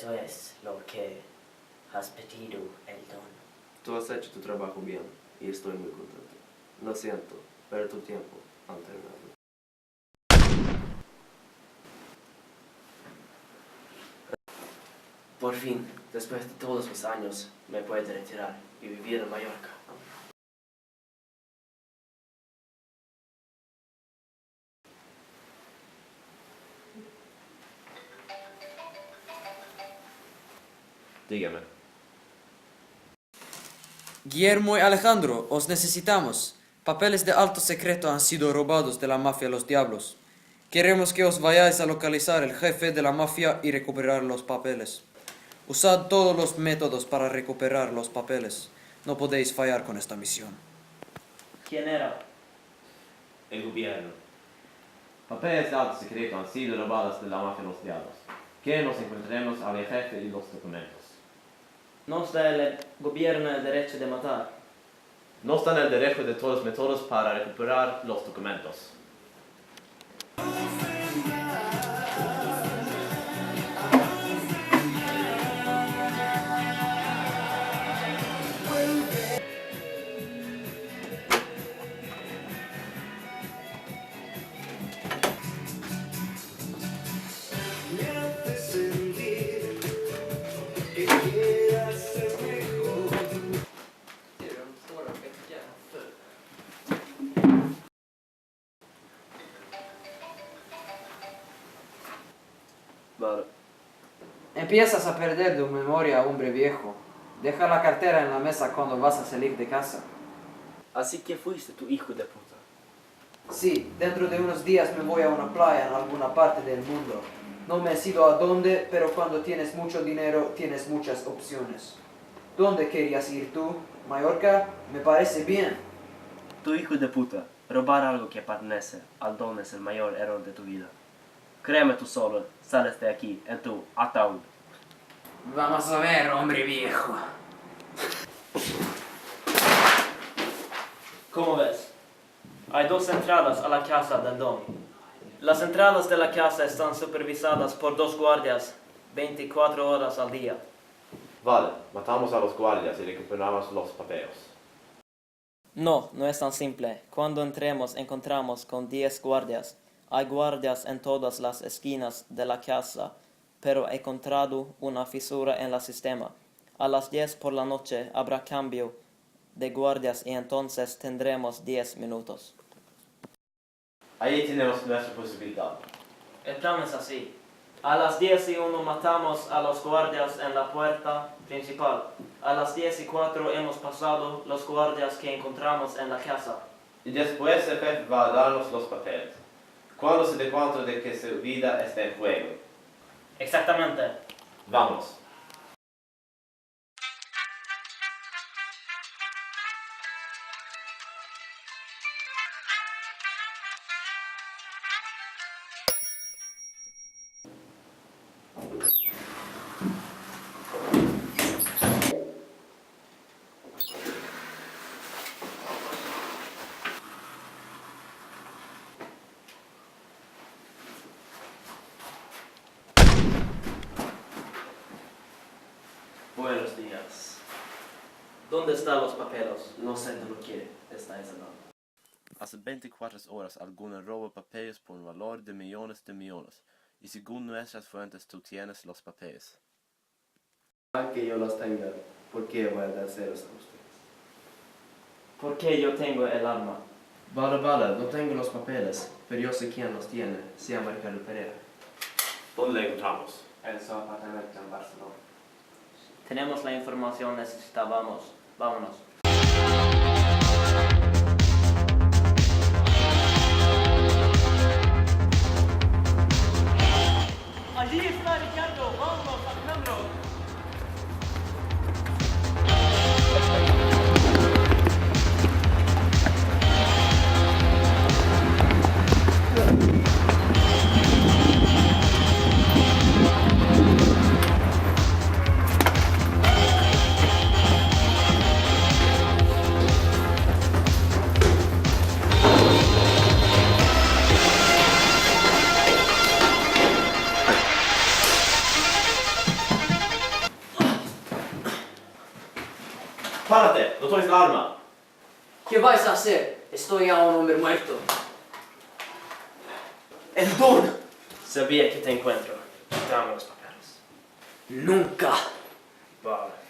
Eso es lo que has pedido el don. Tú has hecho tu trabajo bien y estoy muy contento. Lo siento, pero tu tiempo ha terminado. Por fin, después de todos mis años, me puedo retirar y vivir en Mallorca. Dígame. Guillermo y Alejandro, os necesitamos. Papeles de alto secreto han sido robados de la mafia Los Diablos. Queremos que os vayáis a localizar el jefe de la mafia y recuperar los papeles. Usad todos los métodos para recuperar los papeles. No podéis fallar con esta misión. ¿Quién era? El gobierno. Papeles de alto secreto han sido robados de la mafia Los Diablos. Que nos encontremos al jefe y los documentos. Nos da el gobierno el derecho de matar. Nos dan el derecho de todos los métodos para recuperar los documentos. Vale. Empiezas a perder tu memoria, hombre viejo. Deja la cartera en la mesa cuando vas a salir de casa. Así que fuiste tu hijo de puta. Sí, dentro de unos días me voy a una playa en alguna parte del mundo. No me decido a dónde, pero cuando tienes mucho dinero, tienes muchas opciones. ¿Dónde querías ir tú? ¿Mallorca? Me parece bien. Tu hijo de puta, robar algo que pertenece al don es el mayor error de tu vida. Créeme tú solo, sales de aquí en tu ataúd. Vamos a ver, hombre viejo. ¿Cómo ves? Hay dos entradas a la casa del don. Las entradas de la casa están supervisadas por 2 guardias 24 horas al día. Vale, matamos a los guardias y recuperamos los papeles. No, no es tan simple. Cuando entremos encontramos con 10 guardias. Hay guardias en todas las esquinas de la casa, pero he encontrado una fisura en el sistema. A las 10 por la noche habrá cambio de guardias y entonces tendremos 10 minutos. Ahí tenemos nuestra posibilidad. El plan es así. A las 10:01 matamos a los guardias en la puerta principal. A las 10:04 hemos pasado los guardias que encontramos en la casa. Y después el jefe va a darnos los papeles. Cuando se dé cuenta de que su vida está en juego. Exactamente. Vamos. Buenos días. ¿Dónde están los papeles? No sé de lo que estáis hablando. Hace 24 horas alguno robó papeles por un valor de millones. Y según nuestras fuentes tú tienes los papeles. Que yo los tenga, ¿por qué voy a dárselos a ustedes? ¿Por qué yo tengo el arma? Vale, no tengo los papeles, pero yo sé quién los tiene. Se llama Ricardo Pereira. ¿Dónde le encontramos? En su apartamento en Barcelona. Tenemos la información necesitábamos. Vámonos. Allí está Ricardo. Vámonos, Alejandro. ¡Párate! ¡No toques la arma! ¿Qué vais a hacer? Estoy a un hombre muerto. ¡El Don! Sabía que te encuentro. Dame los papeles. Nunca. Vale.